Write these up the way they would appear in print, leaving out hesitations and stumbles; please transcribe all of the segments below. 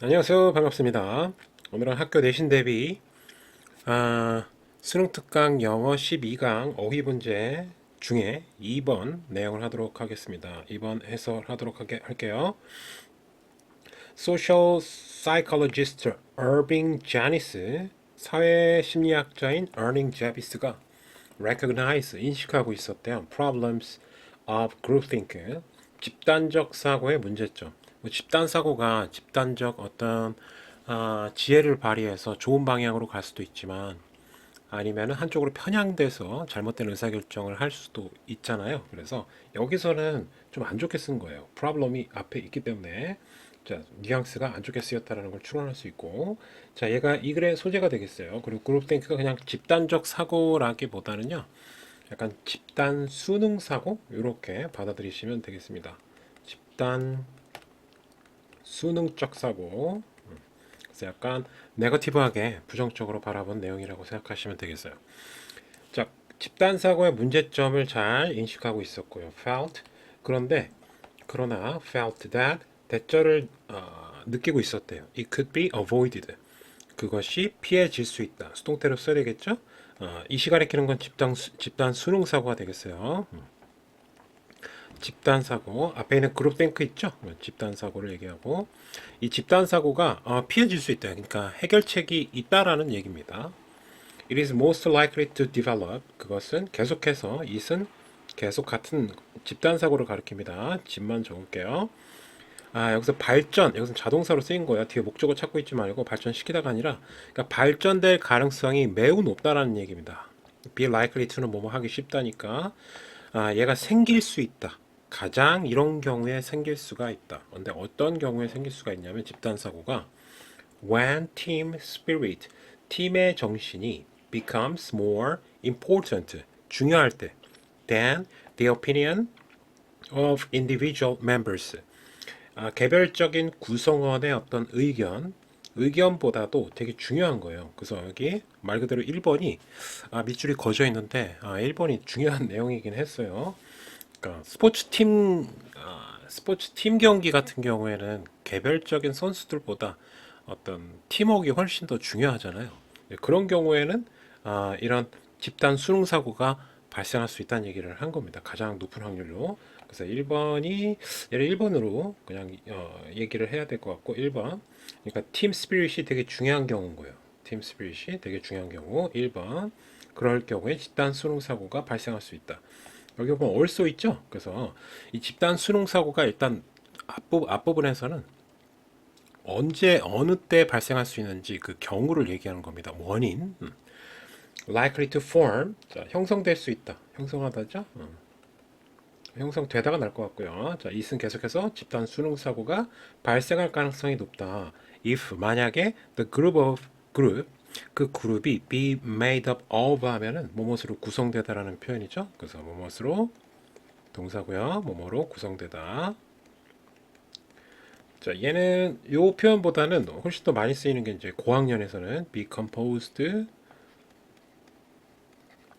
안녕하세요. 반갑습니다. 오늘은 학교 내신 대비 수능 특강 영어 12강 어휘 문제 중에 2번 내용을 하도록 하겠습니다. 2번 해설하도록 할게요. Social psychologist Irving Janis, 사회 심리학자인 Irving Janis가 recognize, 인식하고 있었대요. Problems of groupthink, 집단적 사고의 문제점. 집단 사고가 집단적 어떤 지혜를 발휘해서 좋은 방향으로 갈 수도 있지만 아니면은 한쪽으로 편향돼서 잘못된 의사결정을 할 수도 있잖아요. 그래서 여기서는 좀 안 좋게 쓴 거예요. 프로블럼이 앞에 있기 때문에 자, 뉘앙스가 안 좋게 쓰였다라는 걸 추론할 수 있고 자, 얘가 이 글의 소재가 되겠어요. 그리고 그룹 탱크가 그냥 집단적 사고라기보다는요. 약간 집단 수능 사고 이렇게 받아들이시면 되겠습니다. 집단 수능적 사고. 그래서 약간 네거티브하게 부정적으로 바라본 내용이라고 생각하시면 되겠어요. 자, 집단 사고의 문제점을 잘 인식하고 있었고요. felt. 그러나 felt that 대절을 느끼고 있었대요. It could be avoided. 그것이 피해질 수 있다. 수동태로 써야 되겠죠? 이 시간에 끼는 건 집단 수능 사고가 되겠어요. 집단 사고 앞에 있는 그룹 탱크 있죠? 집단 사고를 얘기하고 이 집단 사고가 피해질 수 있다. 그러니까 해결책이 있다라는 얘기입니다. It is most likely to develop. 그것은 계속해서 it은 계속 같은 집단 사고를 가리킵니다. 집만 적을게요. 여기서 발전, 여기서 자동사로 쓰인 거예요. 뒤에 목적어 찾고 있지 말고 발전시키다가 아니라 그러니까 발전될 가능성이 매우 높다라는 얘기입니다. be likely to는 뭐뭐 하기 쉽다니까 얘가 생길 수 있다. 가장 이런 경우에 생길 수가 있다. 근데 어떤 경우에 생길 수가 있냐면 집단 사고가 when team spirit, 팀의 정신이 becomes more important, 중요할 때 than the opinion of individual members. 개별적인 구성원의 어떤 의견보다도 되게 중요한 거예요. 그래서 여기 말 그대로 1번이 밑줄이 거져 있는데 1번이 중요한 내용이긴 했어요. 그러니까 스포츠 팀 경기 같은 경우에는 개별적인 선수들보다 어떤 팀워크가 훨씬 더 중요하잖아요. 그런 경우에는 이런 집단 수능 사고가 발생할 수 있다는 얘기를 한 겁니다. 가장 높은 확률로. 그래서 1번이 얘를 1번으로 그냥 얘기를 해야 될 것 같고 1번. 그러니까 팀 스피릿이 되게 중요한 경우인 거예요. 팀 스피릿이 되게 중요한 경우 1번. 그럴 경우에 집단 수능 사고가 발생할 수 있다. 여기 보면 also 있죠. 그래서 이 집단 수능 사고가 일단 앞부분에서는 언제 어느 때 발생할 수 있는지 그 경우를 얘기하는 겁니다. 원인. likely to form. 자, 형성될 수 있다. 형성하다죠. 형성되다가 날 것 같고요. 자, 이은 계속해서 집단 수능 사고가 발생할 가능성이 높다. if 만약에 the group 그 그룹이 be made up of 하면은 뭐뭇으로 구성되다라는 표현이죠. 그래서 뭐뭇으로 동사고요. 뭐뭐로 구성되다. 자, 얘는 요 표현보다는 훨씬 더 많이 쓰이는 게 이제 고학년에서는 be composed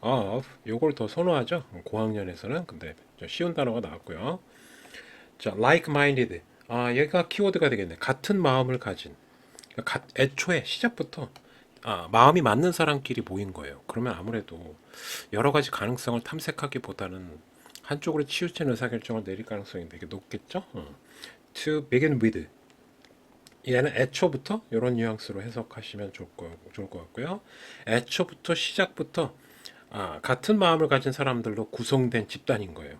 of 요걸 더 선호하죠. 고학년에서는 근데 좀 쉬운 단어가 나왔고요. 자, like-minded. 얘가 키워드가 되겠네. 같은 마음을 가진. 그러니까 애초에 시작부터 마음이 맞는 사람끼리 모인 거예요. 그러면 아무래도 여러 가지 가능성을 탐색하기보다는 한쪽으로 치우친 의사결정을 내릴 가능성이 되게 높겠죠. To begin with. 얘는 애초부터 이런 뉘앙스로 해석하시면 좋을 것 같고요. 애초부터 시작부터 같은 마음을 가진 사람들로 구성된 집단인 거예요.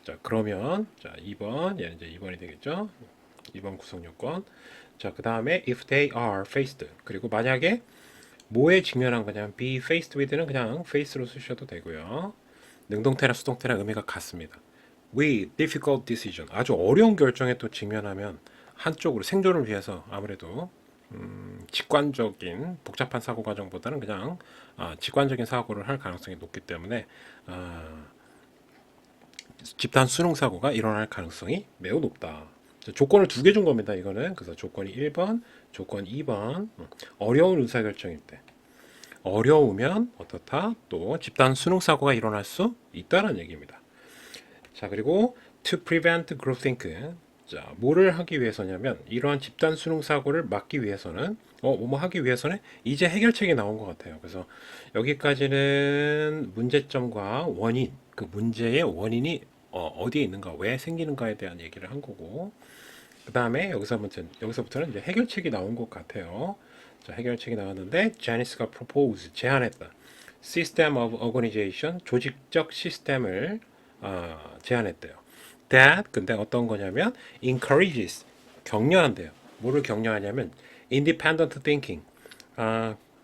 자, 그러면 자, 2번, 얘는 이제 2번이 되겠죠. 2번 구성 요건. 자, 그 다음에 if they are faced. 그리고 만약에 뭐에 직면한 거냐면 be faced with는 그냥 face로 쓰셔도 되고요. 능동태나 수동태나 의미가 같습니다. with difficult decision. 아주 어려운 결정에 또 직면하면 한쪽으로 생존을 위해서 아무래도 직관적인 복잡한 사고 과정보다는 그냥 직관적인 사고를 할 가능성이 높기 때문에 집단 수능 사고가 일어날 가능성이 매우 높다. 조건을 두 개 준 겁니다. 이거는 그래서 조건이 1번, 조건 2번. 어려운 의사결정일 때. 어려우면 어떻다? 또 집단 수능 사고가 일어날 수 있다는 얘기입니다. 자, 그리고 to prevent groupthink. 자, 뭐를 하기 위해서냐면 이러한 집단 수능 사고를 막기 위해서는 뭐 하기 위해서는 이제 해결책이 나온 것 같아요. 그래서 여기까지는 문제점과 원인, 그 문제의 원인이 어디에 있는가, 왜 생기는가에 대한 얘기를 한 거고, 그 다음에 여기서부터는 이제 해결책이 나온 것 같아요. 자, 해결책이 나왔는데 제니스가 propose 제안했다. System of Organization 조직적 시스템을 제안했대요. That 근데 어떤 거냐면 encourages 격려한대요. 뭐를 격려하냐면 independent thinking.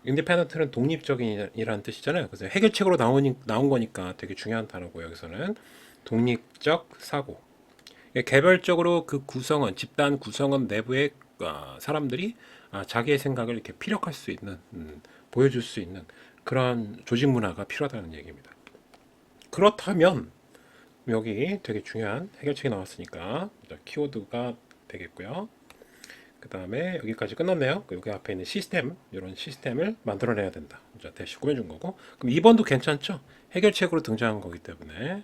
independent는 독립적인이라는 뜻이잖아요. 그래서 해결책으로 나온 거니까 되게 중요한 단어고 여기서는 독립적 사고. 개별적으로 그 구성원, 집단 구성원 내부의 사람들이 자기의 생각을 이렇게 피력할 수 있는, 보여줄 수 있는 그런 조직 문화가 필요하다는 얘기입니다. 그렇다면 여기 되게 중요한 해결책이 나왔으니까 키워드가 되겠고요. 그 다음에 여기까지 끝났네요. 여기 앞에 있는 시스템, 이런 시스템을 만들어내야 된다. 자, 대시 꾸며준 거고. 그럼 2번도 괜찮죠? 해결책으로 등장한 거기 때문에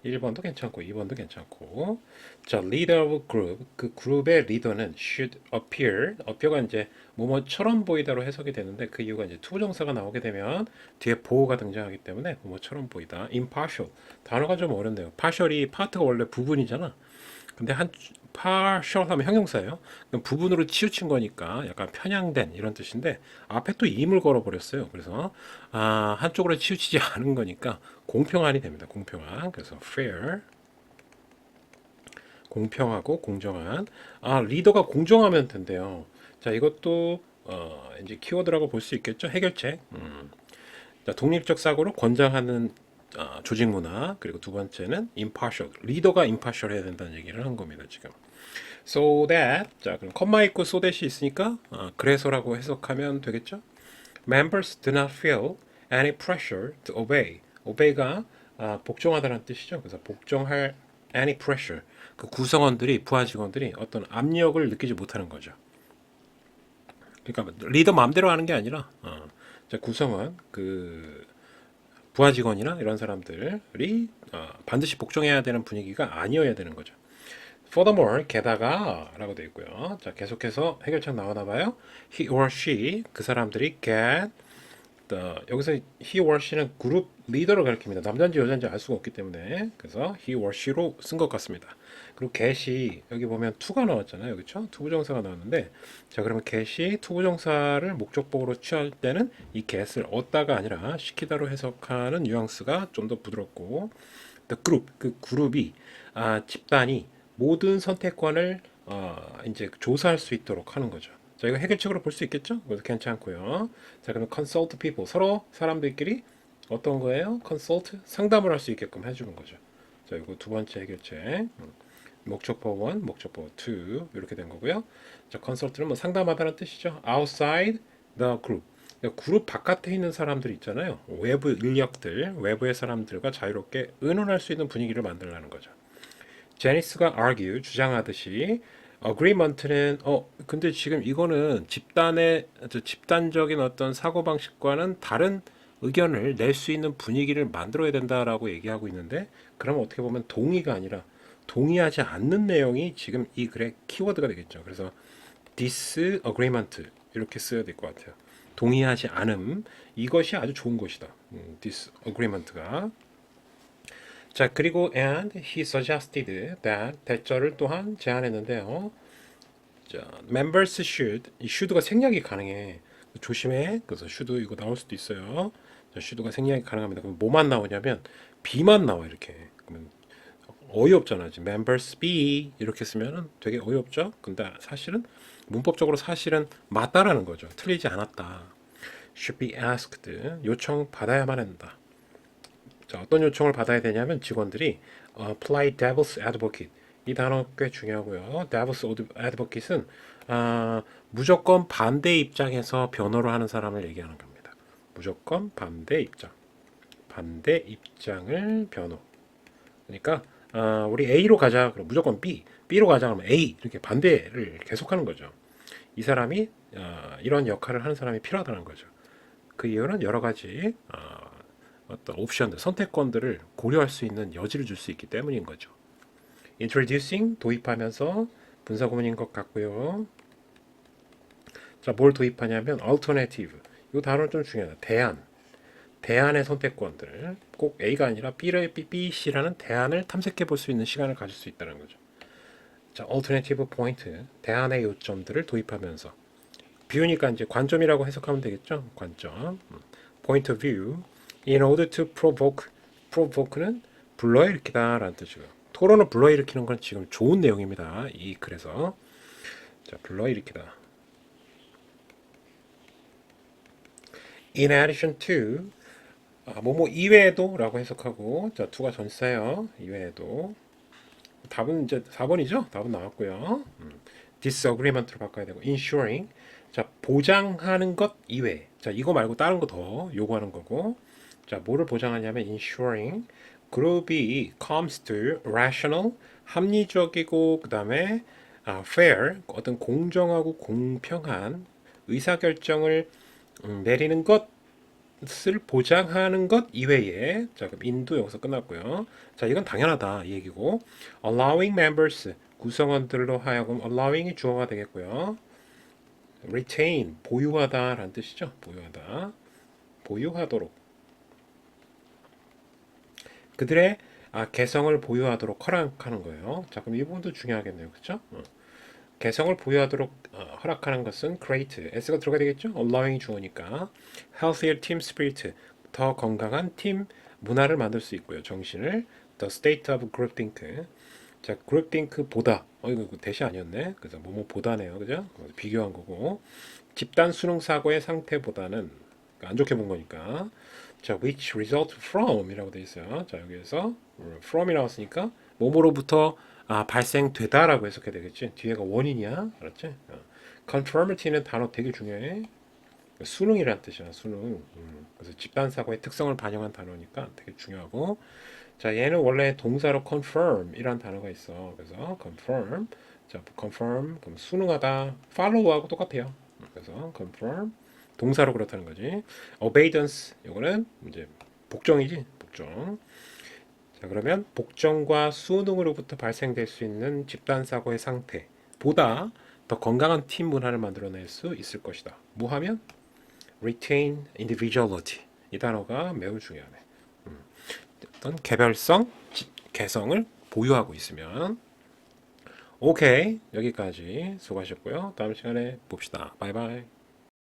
1번도 괜찮고 2번도 괜찮고. 자, leader of group. 그 그룹의 리더는 should appear가 이제 뭐뭐처럼 보이다로 해석이 되는데 그 이유가 이제 투부정사가 나오게 되면 뒤에 보호가 등장하기 때문에 뭐뭐처럼 보이다. impartial. 단어가 좀 어렵네요. partial이 파트가 원래 부분이잖아. 근데 partial 하면 형용사예요. 그럼 부분으로 치우친 거니까 약간 편향된 이런 뜻인데 앞에 또 임을 걸어버렸어요. 그래서 한쪽으로 치우치지 않은 거니까 공평한이 됩니다. 공평한. 그래서 fair. 공평하고 공정한. 리더가 공정하면 된대요. 자, 이것도 이제 키워드라고 볼 수 있겠죠. 해결책. 자, 독립적 사고를 권장하는 조직 문화. 그리고 두 번째는 impartial. 리더가 impartial 해야 된다는 얘기를 한 겁니다. 지금. So that. 자, 그럼 컴마 있고 so that이 있으니까 그래서라고 해석하면 되겠죠. Members do not feel any pressure to obey. obey가 복종하다는 뜻이죠. 그래서 복종할 any pressure. 그 구성원들이 부하 직원들이 어떤 압력을 느끼지 못하는 거죠. 그러니까 리더 마음대로 하는 게 아니라 구성원 그 부하 직원이나 이런 사람들이 반드시 복종해야 되는 분위기가 아니어야 되는 거죠. Furthermore, 게다가 라고 되어 있고요. 자, 계속해서 해결책 나오나 봐요. He or she, 그 사람들이 get 여기서 he or she는 그룹 리더를 가리킵니다. 남자인지 여자인지 알 수가 없기 때문에 그래서 he or she로 쓴 것 같습니다. 그리고 get이 여기 보면 to가 나왔잖아요. 그렇죠? 투부정사가 나왔는데 자, 그러면 get이 투부정사를 목적보호로 취할 때는 이 get을 얻다가 아니라 시키다로 해석하는 뉘앙스가 좀 더 부드럽고 the group, 그 그룹이 집단이 모든 선택권을 이제 조사할 수 있도록 하는 거죠. 자, 이거 해결책으로 볼 수 있겠죠? 그래서 괜찮고요. 자, 그럼 consult people. 서로 사람들끼리 어떤 거예요? consult? 상담을 할 수 있게끔 해주는 거죠. 자, 이거 두 번째 해결책. 목적보 1, 목적보 2 이렇게 된 거고요. 자, consult는 뭐 상담하다는 뜻이죠. outside the group. 그러니까 그룹 바깥에 있는 사람들 있잖아요. 외부 인력들, 외부의 사람들과 자유롭게 의논할 수 있는 분위기를 만들라는 거죠. 제니스가 argue 주장하듯이 agreement는 근데 지금 이거는 집단적인 어떤 사고 방식과는 다른 의견을 낼 수 있는 분위기를 만들어야 된다라고 얘기하고 있는데 그러면 어떻게 보면 동의가 아니라 동의하지 않는 내용이 지금 이 글의 키워드가 되겠죠. 그래서 disagreement 이렇게 써야 될 것 같아요. 동의하지 않음 이것이 아주 좋은 것이다. disagreement가 자, 그리고 and he suggested that 대절을 또한 제안했는데요. 자, members should 이 should가 생략이 가능해. 조심해. 그래서 should 이거 나올 수도 있어요. 자, should가 생략이 가능합니다. 그럼 뭐만 나오냐면 be만 나와 이렇게. 그러면 어이없잖아. 지금 members be 이렇게 쓰면은 되게 어이없죠. 근데 사실은 문법적으로 사실은 맞다라는 거죠. 틀리지 않았다. should be asked 요청 받아야만 한다. 자, 어떤 요청을 받아야 되냐면 직원들이 play devil's advocate 이 단어 꽤 중요하고요. devil's advocate은 무조건 반대 입장에서 변호를 하는 사람을 얘기하는 겁니다. 무조건 반대 입장, 반대 입장을 변호. 그러니까 우리 A로 가자. 그럼 무조건 B로 가자. 그러면 A 이렇게 반대를 계속하는 거죠. 이 사람이 이런 역할을 하는 사람이 필요하다는 거죠. 그 이유는 여러 가지 어떤 옵션들, 선택권들을 고려할 수 있는 여지를 줄 수 있기 때문인 거죠. introducing 도입하면서 분사구문인 것 같고요. 자, 뭘 도입하냐면 alternative. 이 단어는 좀 중요하다. 대안의 선택권들. 꼭 A가 아니라 B, C라는 대안을 탐색해 볼 수 있는 시간을 가질 수 있다는 거죠. 자, alternative point. 대안의 요점들을 도입하면서. view니까 이제 관점이라고 해석하면 되겠죠. 관점. point of view. in order to provoke는 불러일으키다라는 뜻이고요. 토론을 불러일으키는 건 지금 좋은 내용입니다. 이 글에서. 자, 불러일으키다. in addition to 뭐뭐 이외에도라고 해석하고 자, to가 전치사예요. 이외에도 답은 이제 4번이죠. 답은 나왔고요. disagreement로 바꿔야 되고 ensuring 자, 보장하는 것 이외. 자, 이거 말고 다른 거 더 요구하는 거고. 자, 뭐를 보장하냐면 ensuring 그룹이 comes to rational 합리적이고 그다음에 fair 어떤 공정하고 공평한 의사결정을 내리는 것을 보장하는 것 이외에 자 그럼 인도 여기서 끝났고요. 자 이건 당연하다 이 얘기고 allowing members 구성원들로 하여금 allowing이 주어가 되겠고요. retain 보유하다라는 뜻이죠. 보유하다 보유하도록 그들의 개성을 보유하도록 허락하는 거예요. 자 그럼 이 부분도 중요하겠네요. 그렇죠? 개성을 보유하도록 허락하는 것은 create, s가 들어가야 되겠죠? allowing이 주어니까 healthier team spirit, 더 건강한 팀 문화를 만들 수 있고요. 정신을 the state of groupthink, 자 groupthink보다 이거 대시 아니었네. 그래서 뭐뭐 보다네요, 그죠? 비교한 거고 집단 수능 사고의 상태보다는 안 좋게 본 거니까 자 which result from이라고 돼 있어요. 자 여기에서 from이 나왔으니까 뭐뭐로부터 발생되다라고 해석해야 되겠지. 뒤에가 원인이야. 알았지? conformity는 단어 되게 중요해. 수능이라는 뜻이야. 수능. 그래서 집단 사고의 특성을 반영한 단어니까 되게 중요하고. 자, 얘는 원래 동사로 confirm이라는 단어가 있어. 그래서 confirm. 자, confirm. 그럼 수능하다. follow하고 똑같아요. 그래서 confirm. 동사로 그렇다는 거지. obedience. 이거는 이제 복종이지. 복종. 자, 그러면 복종과 수능으로부터 발생될 수 있는 집단 사고의 상태보다 더 건강한 팀 문화를 만들어낼 수 있을 것이다. 뭐 하면? retain individuality. 이 단어가 매우 중요하네. 어떤 개별성, 개성을 보유하고 있으면. 오케이. 여기까지 수고하셨고요. 다음 시간에 봅시다. 바이바이.